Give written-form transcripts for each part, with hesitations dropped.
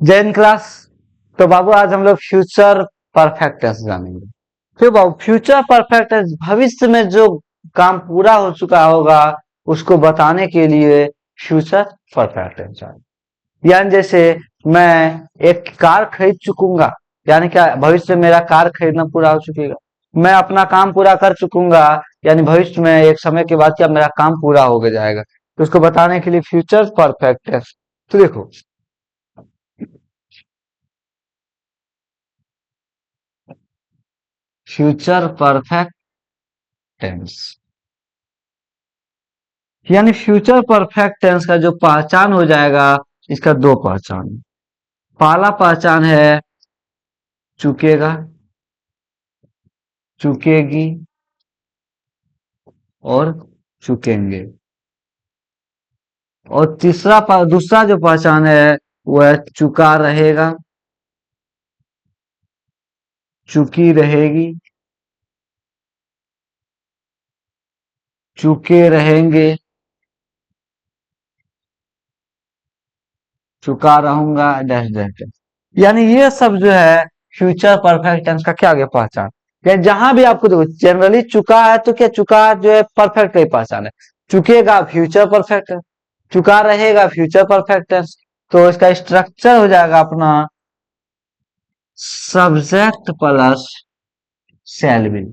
Jain class. तो बाबू आज हम लोग फ्यूचर परफेक्ट टेंस जानेंगे। फिर बाबू फ्यूचर परफेक्ट टेंस भविष्य में जो काम पूरा हो चुका होगा उसको बताने के लिए फ्यूचर परफेक्ट टेंस जानेंगे। यानी जैसे मैं एक कार खरीद चुकूंगा, यानी क्या भविष्य में मेरा कार खरीदना पूरा हो चुकेगा। मैं अपना काम पूरा कर चुकूंगा, यानी भविष्य में एक समय के बाद क्या मेरा काम पूरा हो गया जाएगा। तो उसको बताने के लिए फ्यूचर परफेक्ट टेंस। तो देखो, फ्यूचर परफेक्ट टेंस यानी फ्यूचर परफेक्ट टेंस का जो पहचान हो जाएगा, इसका दो पहचान। पहला पहचान है चुकेगा, चुकेगी और चुकेंगे। और दूसरा जो पहचान है वो है चुका रहेगा, चुकी रहेगी, चुके रहेंगे, चुका रहूंगा, डैश डैश डैश। यानी ये सब जो है फ्यूचर परफेक्ट टेंस का क्या हो गया पहचान। या जहां भी आपको देखो जनरली चुका है तो क्या चुका जो है परफेक्ट का ही पहचान है। चुकेगा फ्यूचर परफेक्ट है, चुका रहेगा फ्यूचर परफेक्ट टेंस। तो इसका स्ट्रक्चर हो जाएगा अपना सब्जेक्ट प्लस शैल विल।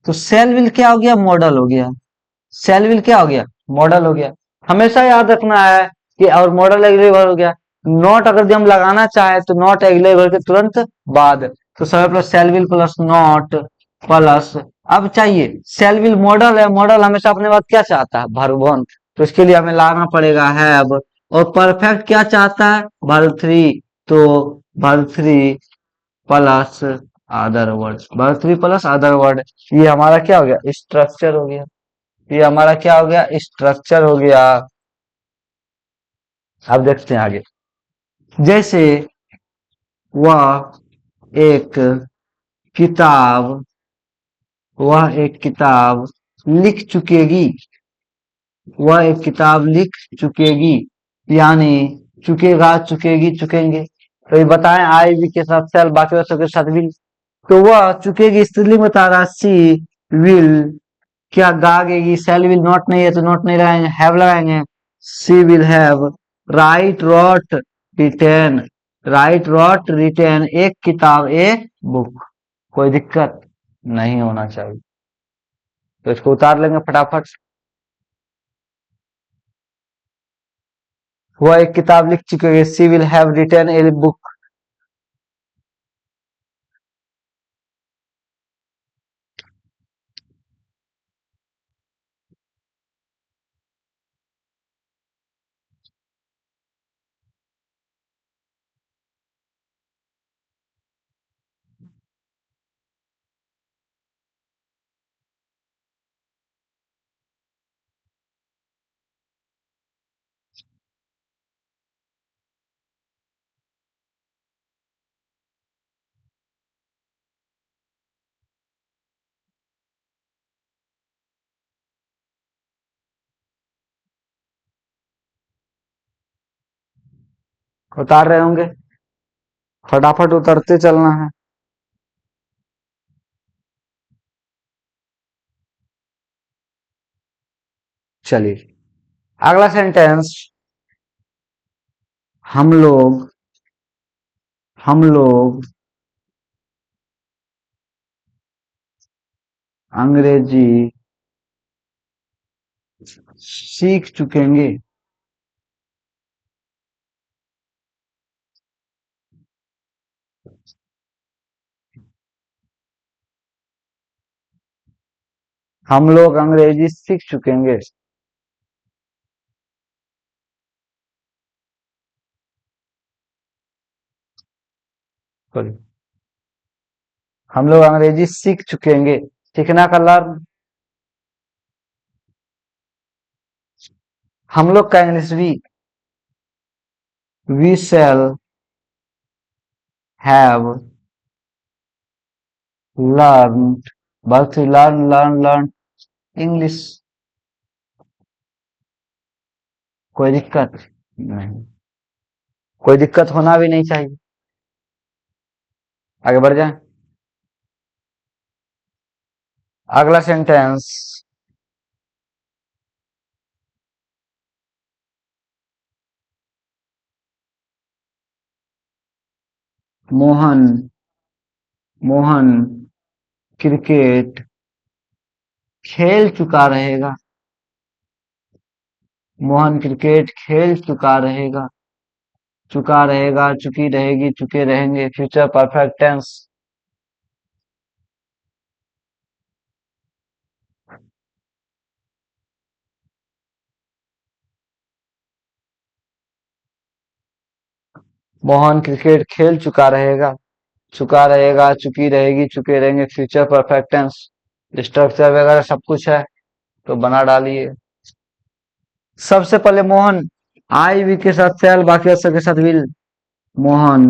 तो शैल विल क्या हो गया, मॉडल हो गया। शैल विल क्या हो गया, मॉडल हो गया। हमेशा याद रखना है कि और मॉडल अगले वर्ब हो गया। नॉट अगर जब हम लगाना चाहे तो नॉट अगले वर्ब के तुरंत बाद। तो समय plus shell will plus not plus. अब चाहिए शैल विल मॉडल है, मॉडल हमेशा अपने बाद क्या चाहता है, वर्ब वन। तो इसके लिए हमें लाना पड़ेगा हैव। और परफेक्ट क्या चाहता है, वर्ब थ्री। तो verb three plus other word, verb three plus other word. ये हमारा क्या हो गया, स्ट्रक्चर हो गया। ये हमारा क्या हो गया, स्ट्रक्चर हो गया। अब देखते हैं आगे। जैसे वह एक किताब, वह एक किताब लिख चुकेगी, वह एक किताब लिख चुकेगी। यानी चुकेगा, चुकेगी, चुकेंगे। तो ये बताएं आई भी के साथ सेल, बाकी वस्तु के साथ विल। तो वह चुकेगी स्त्रीलिंग बता रहा, सी विल क्या गागेगी, सेल विल नॉट नहीं है तो नॉट नहीं लगाएंगे, हैव लगाएंगे। She will have write wrote written, write wrote written एक किताब, ए बुक। कोई दिक्कत नहीं होना चाहिए। तो इसको उतार लेंगे फटाफट। वह एक किताब लिख चुके हैं, she will have written a book. उतार रहे होंगे, फटाफट उतरते चलना है। चलिए अगला सेंटेंस। हम लोग, हम लोग अंग्रेजी सीख चुकेंगे। हम लोग अंग्रेजी सीख चुकेंगे। हम लोग अंग्रेजी सीख चुकेंगे, सीखना का लर्न। हम लोग का English we shall have learn, बस लर्न लर्न लर्न इंग्लिश। कोई दिक्कत नहीं, कोई दिक्कत होना भी नहीं चाहिए। आगे बढ़ जाए। अगला सेंटेंस। मोहन मोहन क्रिकेट खेल चुका रहेगा। मोहन क्रिकेट खेल चुका रहेगा। चुका रहेगा, चुकी रहेगी, चुके रहेंगे, future perfect tense. Mohan cricket खेल चुका रहेगा। चुका रहेगा, चुकी रहेगी, चुके रहेंगे, फ्यूचर परफेक्ट टेंस। स्ट्रक्चर वगैरह सब कुछ है तो बना डालिए। सबसे पहले मोहन आई वी के साथ सेल, बाकी अक्षर के साथ will. Mohan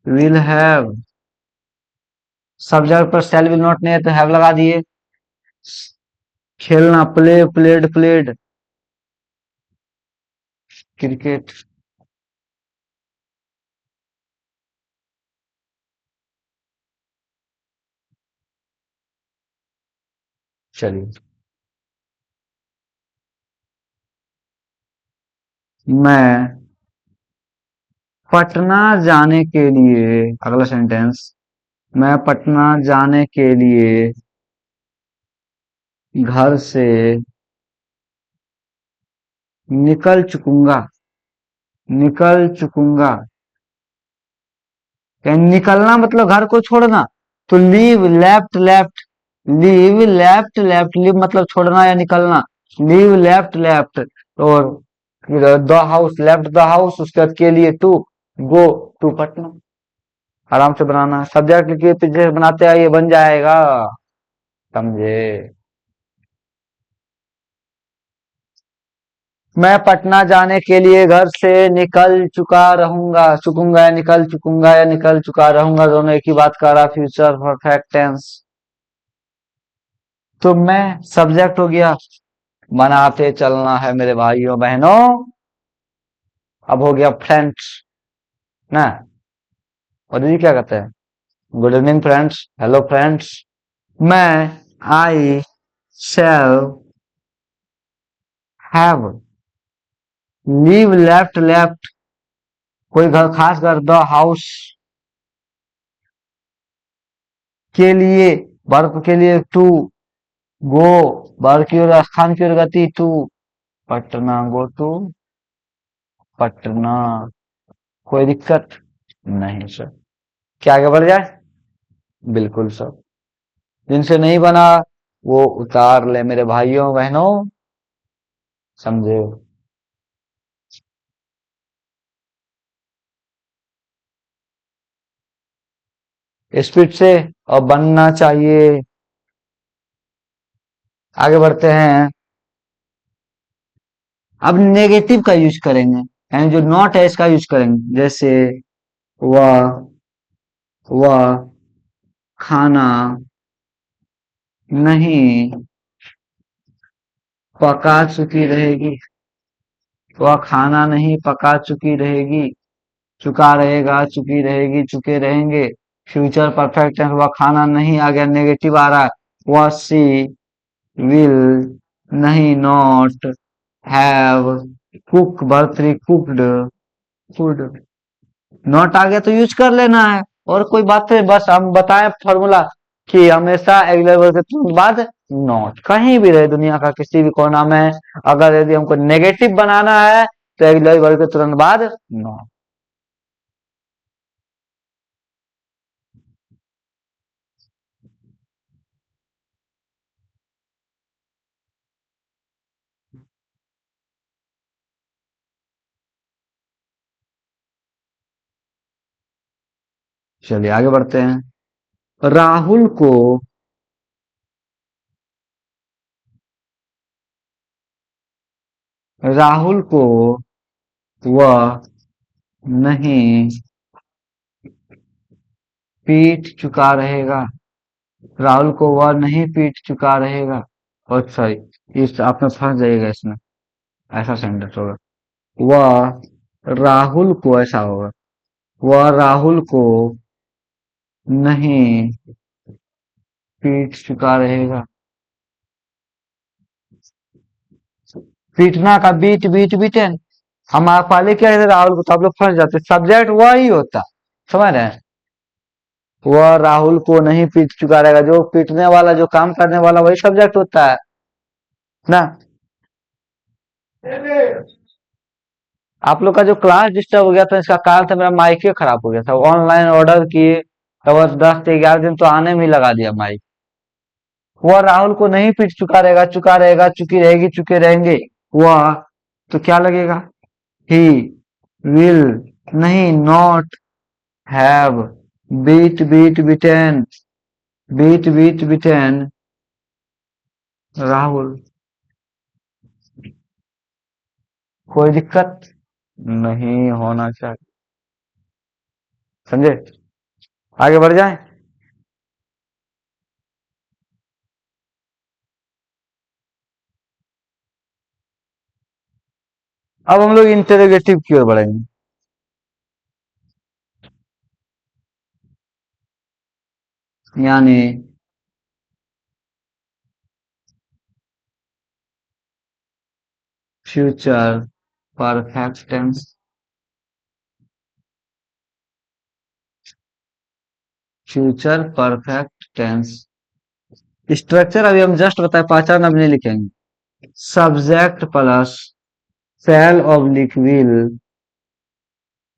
will have. Subject पर सेल विल नॉट नहीं है तो हैव लगा दिए। खेलना प्ले, प्लेड, प्लेड। क्रिकेट। चलिए। मैं पटना जाने के लिए, अगला सेंटेंस। मैं पटना जाने के लिए घर से निकल चुकूंगा। निकल चुकूंगा। कहीं निकलना मतलब घर को छोड़ना। तो leave, left, left. Leave, left, left. Leave मतलब छोड़ना या निकलना। Leave, left, left. और the house, left the house, उसके बाद के लिए टू, गो टू पटना। आराम से बनाना, सब्जेक्ट के पीछे बनाते आइए, बन जाएगा। समझे। मैं पटना जाने के लिए घर से निकल चुका रहूंगा। चुकूंगा या निकल चुकूंगा या निकल चुका रहूंगा, दोनों एक ही बात कर रहा। Future perfect tense. तो मैं सब्जेक्ट हो गया। बनाते चलना है मेरे भाइयों बहनों। अब हो गया फ्रेंड्स ना। और दीदी क्या कहते हैं? Good evening friends, hello friends. मैं I shall have leave, left, left. कोई घर, खास घर, द हाउस के लिए, वर्ब के लिए टू, गो वर्ब की ओर, स्थान की ओर गति to Patna, go to Patna. कोई दिक्कत नहीं सर। क्या आगे बढ़ जाए? बिल्कुल सर। जिनसे नहीं बना वो उतार ले मेरे भाइयों बहनों। समझे। स्पीड से और बनना चाहिए। आगे बढ़ते हैं। अब नेगेटिव का यूज करेंगे, यानी जो नॉट है इसका यूज करेंगे। जैसे वह वह खाना नहीं पका चुकी रहेगी। वह खाना नहीं पका चुकी रहेगी। चुका रहेगा, चुकी रहेगी, चुके रहेंगे। फ्यूचर परफेक्ट टेंस, वह खाना नहीं आ गया, नेगेटिव आ रहा है। वह सी विल नहीं, not have cook, birth cooked food. Not आ गया तो यूज कर लेना है, और कोई बात है? बस हम बताएं फॉर्मूला कि हमेशा अगले वर्ड के तुरंत बाद नॉट, कहीं भी रहे दुनिया का किसी भी कोना में, अगर यदि हमको नेगेटिव बनाना है तो अगले वर्ड के तुरंत बाद नॉट। चलिए आगे बढ़ते हैं। राहुल को राहुल को वह नहीं पीट चुका रहेगा। राहुल को वह नहीं पीट चुका रहेगा। और सॉरी, इस आप में फंस जाइएगा इसमें। ऐसा सेंटेंस होगा। वह राहुल को ऐसा होगा, वह राहुल को नहीं पीट चुका रहेगा। पीटना का बीट बीट बीटेन। हम आप पहले क्या कहते राहुल को, तो आप लोग फंस जाते, सब्जेक्ट वही होता, समझ रहे हैं। वह राहुल को नहीं पीट चुका रहेगा, जो पीटने वाला, जो काम करने वाला, वही सब्जेक्ट होता है ना। आप लोग का जो क्लास डिस्टर्ब हो गया था, इसका कारण था मेरा माइक ही खराब हो गया था। ऑनलाइन ऑर्डर किए तो बस 10 से 11 दिन तो आने में ही लगा दिया माइक। वह राहुल को नहीं पीट चुका रहेगा, चुकी रहेगी, चुके रहेंगे। वह, तो क्या लगेगा, ही विल नहीं, not have beat beat beaten Rahul. कोई दिक्कत नहीं होना चाहिए, समझे। आगे बढ़ जाए। अब हम लोग इंटेरोगेटिव की ओर बढ़ेंगे। यानी future perfect tense. Future perfect tense structure अभी हम जस्ट बताए, पहचान अभी नहीं लिखेंगे। Subject plus shall oblique will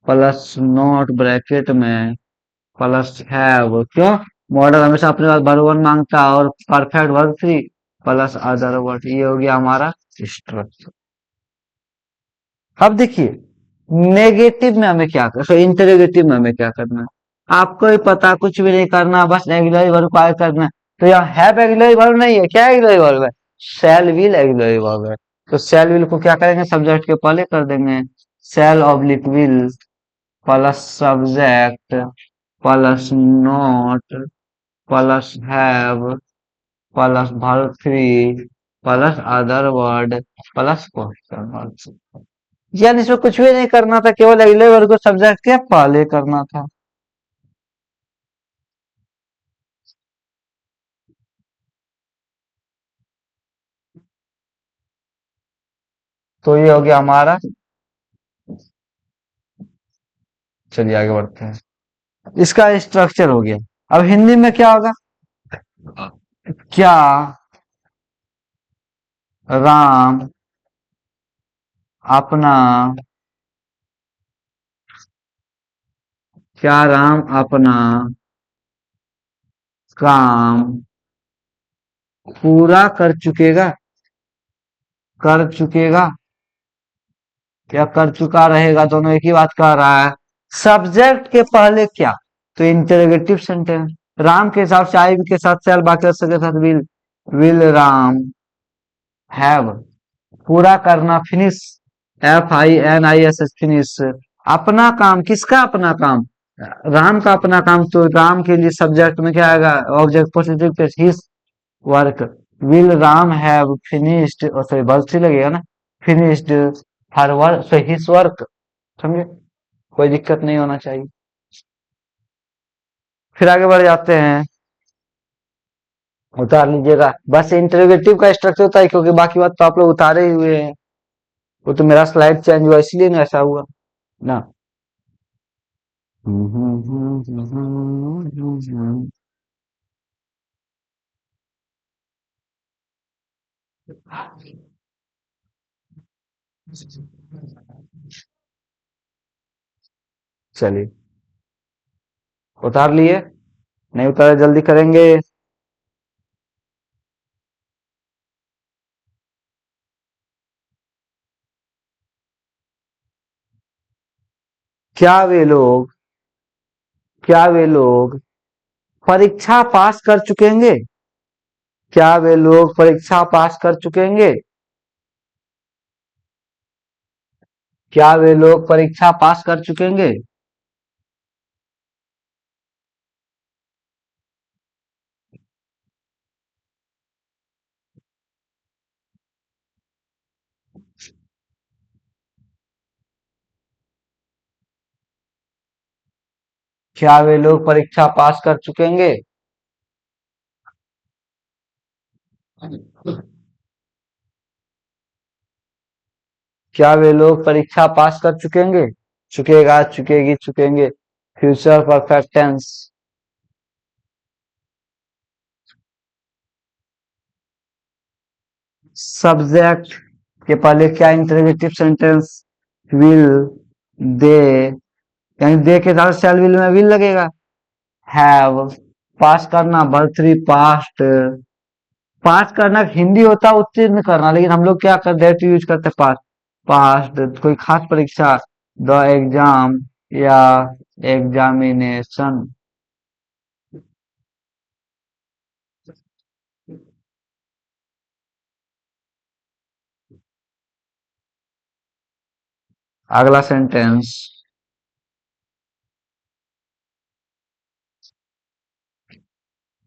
plus not bracket में प्लस हैव, क्यों, मॉडल हमेशा अपने पास वर्ब वन मांगता है, और perfect verb three plus other word, ये हो गया हमारा स्ट्रक्चर। अब देखिए, नेगेटिव में हमें क्या करना, इंटरोगेटिव में हमें क्या करना है, आपको ही पता, कुछ भी नहीं करना, बस एग्जिलरी वर्ब को आगे करना है। तो यहाँ हैव एग्जिलरी वर्ब नहीं है, क्या एग्जिलरी वर्ब है, शैल विल एग्जिलरी वर्ब है। तो शैल विल को क्या करेंगे, सब्जेक्ट के पहले कर देंगे, shall oblique will plus subject plus not plus have plus verb three plus other word plus question mark. यानी इसमें कुछ भी नहीं करना था, केवल अगले वर्ग को सब्जेक्ट के पहले करना था। तो ये हो गया हमारा। चलिए आगे बढ़ते हैं। इसका स्ट्रक्चर हो गया। अब हिंदी में क्या होगा, क्या राम अपना, क्या राम अपना काम पूरा कर चुकेगा, कर चुकेगा, या कर चुका रहेगा, दोनों एक ही बात कह रहा है। सब्जेक्ट के पहले क्या, तो इंटरोगेटिव सेंटेंस। राम के हिसाब से आई के साथ शैल, बाकी के साथ विल राम हैव, पूरा करना, फिनिश, FINISH फिनिश। अपना काम, किसका अपना काम, राम का अपना काम, तो राम के लिए सब्जेक्ट में क्या आएगा, ऑब्जेक्ट पॉजिटिव के his work. Will Ram have finished, sorry work से लगेगा ना, finished her work, so his work, समझे। कोई दिक्कत नहीं होना चाहिए। फिर आगे बढ़ जाते हैं। उतार लीजिएगा, बस इंटरोगेटिव का स्ट्रक्चर होता है, क्योंकि बाकी बात तो आप लोग उतारे ही हुए हैं। वो तो मेरा स्लाइड चेंज हुआ इसलिए ना ऐसा हुआ ना। चलिए, उतार लिए, नहीं उतारे जल्दी करेंगे। क्या वे लोग, क्या वे लोग परीक्षा पास कर चुकेंगे, क्या वे लोग परीक्षा पास कर चुकेंगे, क्या वे लोग परीक्षा पास कर चुकेंगे। क्या वे लोग परीक्षा पास कर चुकेंगे? क्या वे लोग परीक्षा पास कर चुकेंगे? चुकेगा, चुकेगी, चुकेंगे। Future perfect tense. सब्जेक्ट के पहले क्या इंटरोगेटिव सेंटेंस? विल, दे, यानी दे के साथ शैल विल में विल लगेगा। हैव, पास करना वर्ब थ्री पास्ट। पास करना हिंदी होता उत्तीर्ण करना, लेकिन हम लोग क्या कर दैट यूज करते पास। पास्ट कोई खास परीक्षा, द एग्जाम या एग्जामिनेशन। अगला सेंटेंस।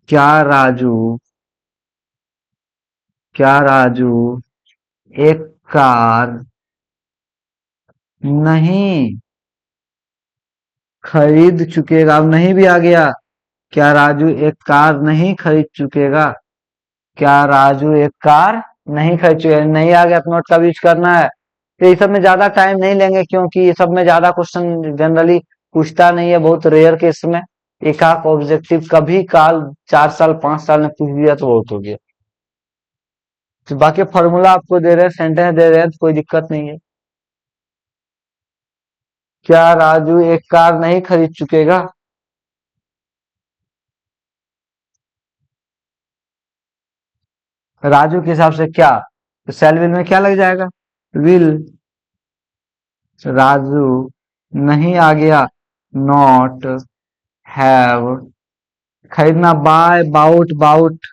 क्या राजू, क्या राजू एक कार नहीं खरीद चुकेगा? अब नहीं भी आ गया। क्या राजू एक कार नहीं खरीद चुकेगा? क्या राजू एक कार नहीं खरीद चुकेगा? नहीं आ गया तो नोट का भी यूज करना है। तो ये सब में ज्यादा टाइम नहीं लेंगे, क्योंकि ये सब में ज्यादा क्वेश्चन जनरली पूछता नहीं है, बहुत रेयर केस में। एक आध ऑब्जेक्टिव कभी काल 4 साल 5 साल में पूछ दिया तो बहुत हो गया। तो बाकी फॉर्मूला आपको दे रहे हैं, सेंटेंस दे रहे हैं, तो कोई दिक्कत नहीं है। क्या राजू एक कार नहीं खरीद चुकेगा? राजू के हिसाब से क्या, तो सेल विल में क्या लग जाएगा? विल। राजू नहीं आ गया, नॉट हैव। खरीदना बाय, बाउट, बाउट।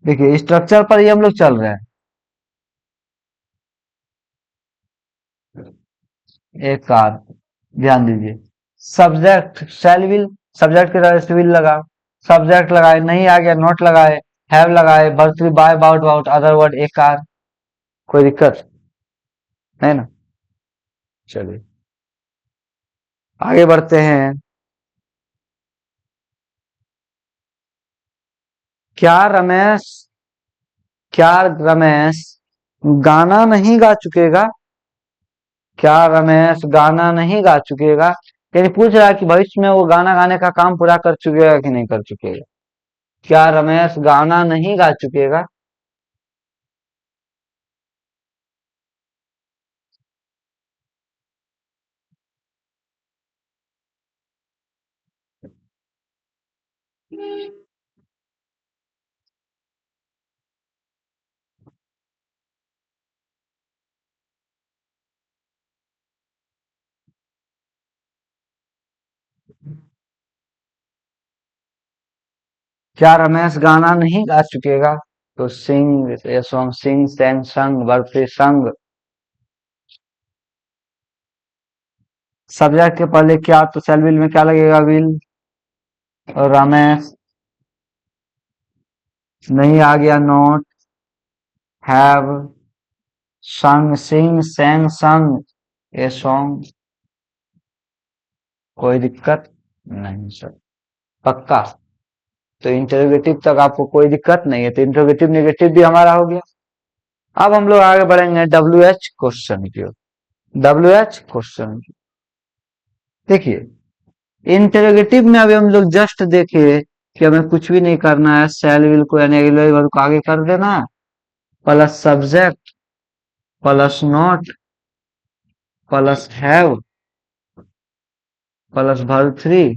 देखिए स्ट्रक्चर पर ही हम लोग चल रहे हैं। एक कार, ध्यान दीजिए। सब्जेक्ट शैल विल, सब्जेक्ट के तरह से विल लगा, सब्जेक्ट लगाए, नहीं आ गया नॉट लगाए, हैव लगाए, birth by, bout, bout, other word, एक कार। कोई दिक्कत है ना? चलिए आगे बढ़ते हैं। क्या रमेश, क्या रमेश गाना नहीं गा चुकेगा? क्या रमेश गाना नहीं गा चुकेगा? यानी पूछ रहा है कि भविष्य में वो गाना गाने का काम पूरा कर चुकेगा कि नहीं कर चुकेगा। क्या रमेश गाना नहीं गा चुकेगा? क्या रमेश गाना नहीं गा चुकेगा? तो सिंग, ये सॉन्ग सिंग, सैंग, संग, वर्ब से संग। सब्जेक्ट के पहले क्या, तो सेल विल में क्या लगेगा? विल। और रमेश नहीं आ गया, नॉट हैव। संग सिंग सैंग संग, ये सॉन्ग। कोई दिक्कत नहीं सर, पक्का। तो इंटरोगेटिव तक आपको कोई दिक्कत नहीं है, तो इंटरोगेटिव नेगेटिव भी हमारा हो गया। अब हम लोग आगे बढ़ेंगे डब्ल्यू एच क्वेश्चन की ओर। डब्ल्यू एच क्वेश्चन, देखिए इंटरोगेटिव में अभी हम लोग जस्ट देखे कि हमें कुछ भी नहीं करना है, शैल विल को यानी अगले वर्ब को आगे कर देना है, plus subject, plus not, plus have, plus verb three,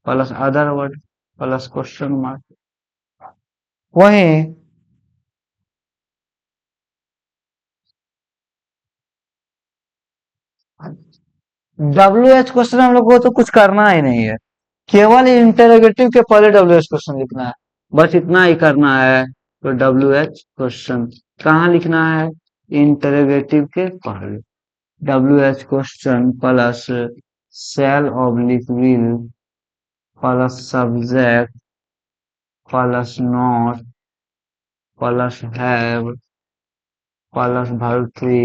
plus other word, plus question mark. वहीं डब्ल्यू एच क्वेश्चन हम लोग को तो कुछ करना ही नहीं है, केवल इंटरोगेटिव के पहले डब्ल्यू एच क्वेश्चन लिखना है, बस इतना ही करना है। तो डब्ल्यू एच क्वेश्चन कहाँ लिखना है? इंटरोगेटिव के पहले। W H question plus shall oblique will, plus subject, plus not, plus have, plus verb three,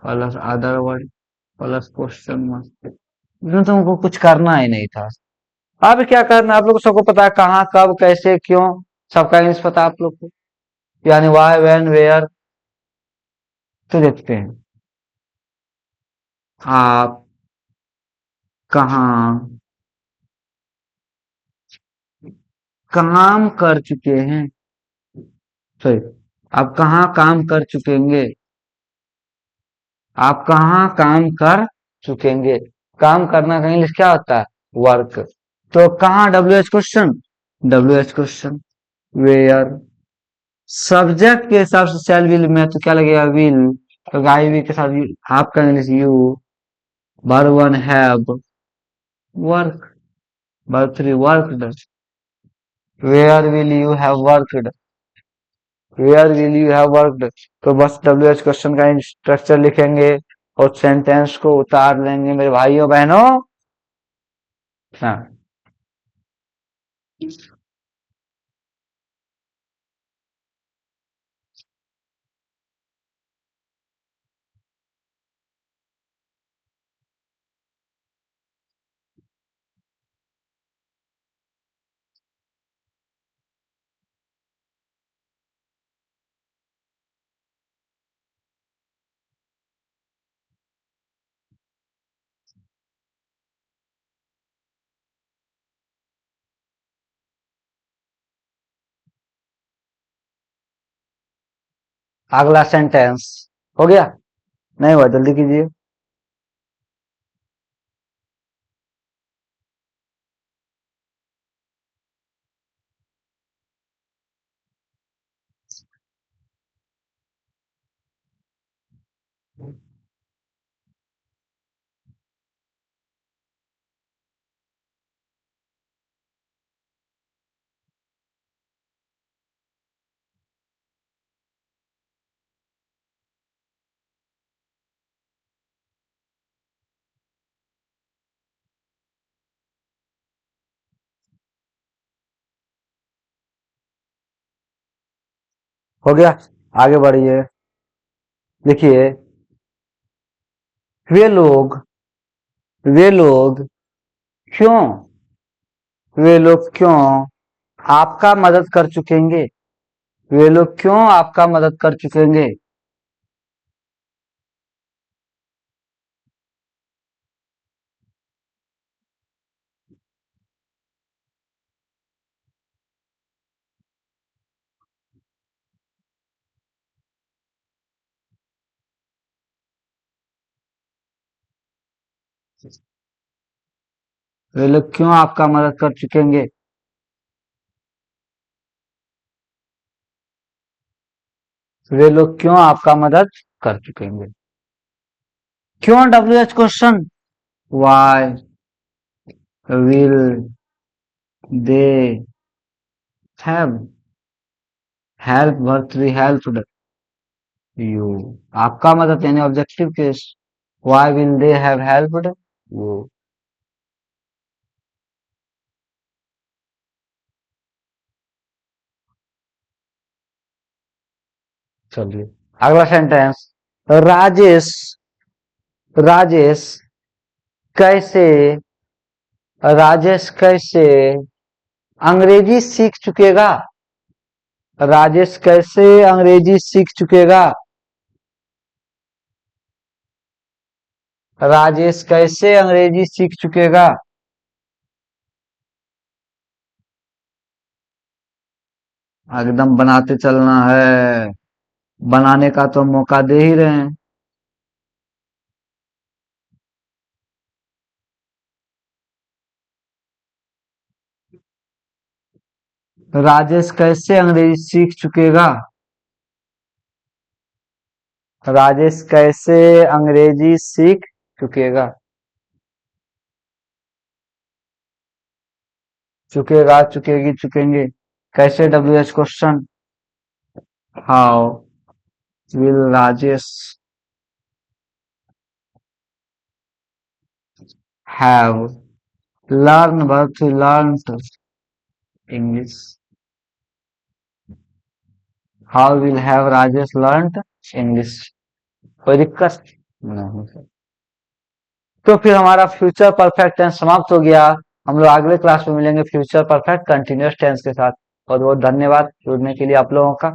plus other word, plus question mark. इसमें तुमको कुछ करना ही नहीं था। अब क्या करना, आप लोग को सबको पता है कहाँ कब कैसे क्यों, सबका इंग्लिश पता है आप लोग को, यानी वाई व्हेन वेयर। तो देखते हैं, आप कहाँ काम कर चुके हैं, सॉरी, आप कहाँ काम कर चुकेंगे, आप कहाँ काम कर चुकेंगे। काम करना का इंग्लिश क्या होता है, वर्क। तो कहाँ, W H question, W H question, where. Subject के हिसाब से शैल विल में तो क्या लगेगा, विल। तो आई वी के साथ आपका English you, verb one have, work, verb three worked, where will you have worked, where will you have worked. तो बस डब्ल्यू एच क्वेश्चन का स्ट्रक्चर लिखेंगे और सेंटेंस को उतार लेंगे मेरे भाइयों बहनों। हाँ, अगला सेंटेंस हो गया, नहीं हुआ जल्दी कीजिए। हो गया, आगे बढ़िए। देखिए, वे लोग, वे लोग क्यों, वे लोग क्यों आपका मदद कर चुकेंगे, वे लोग क्यों आपका मदद कर चुकेंगे। वे लोग क्यों आपका मदद कर चुकेंगे, वे लोग क्यों आपका मदद कर चुकेंगे। क्यों, W H question, why will they have help, verb three helped you, आपका मदद यानी objective case, why will they have helped you. चलिए, अगला सेंटेंस, राजेश, राजेश कैसे, राजेश कैसे अंग्रेजी सीख चुकेगा, राजेश कैसे अंग्रेजी सीख चुकेगा, राजेश कैसे अंग्रेजी सीख चुकेगा। एकदम बनाते चलना है, बनाने का तो मौका दे ही रहे हैं। राजेश कैसे अंग्रेजी सीख चुकेगा, राजेश कैसे अंग्रेजी सीख चुकेगा, चुकेगा, चुकेगी, चुकेंगे। कैसे, W H question, how will Rajesh have learn, verb two learn English, how will have Rajesh learn English. कोई दिक्कत नहीं। तो फिर हमारा फ्यूचर परफेक्ट टेंस समाप्त हो गया। हम लोग अगले क्लास में मिलेंगे फ्यूचर परफेक्ट कंटिन्यूअस टेंस के साथ। बहुत बहुत धन्यवाद जुड़ने के लिए आप लोगों का।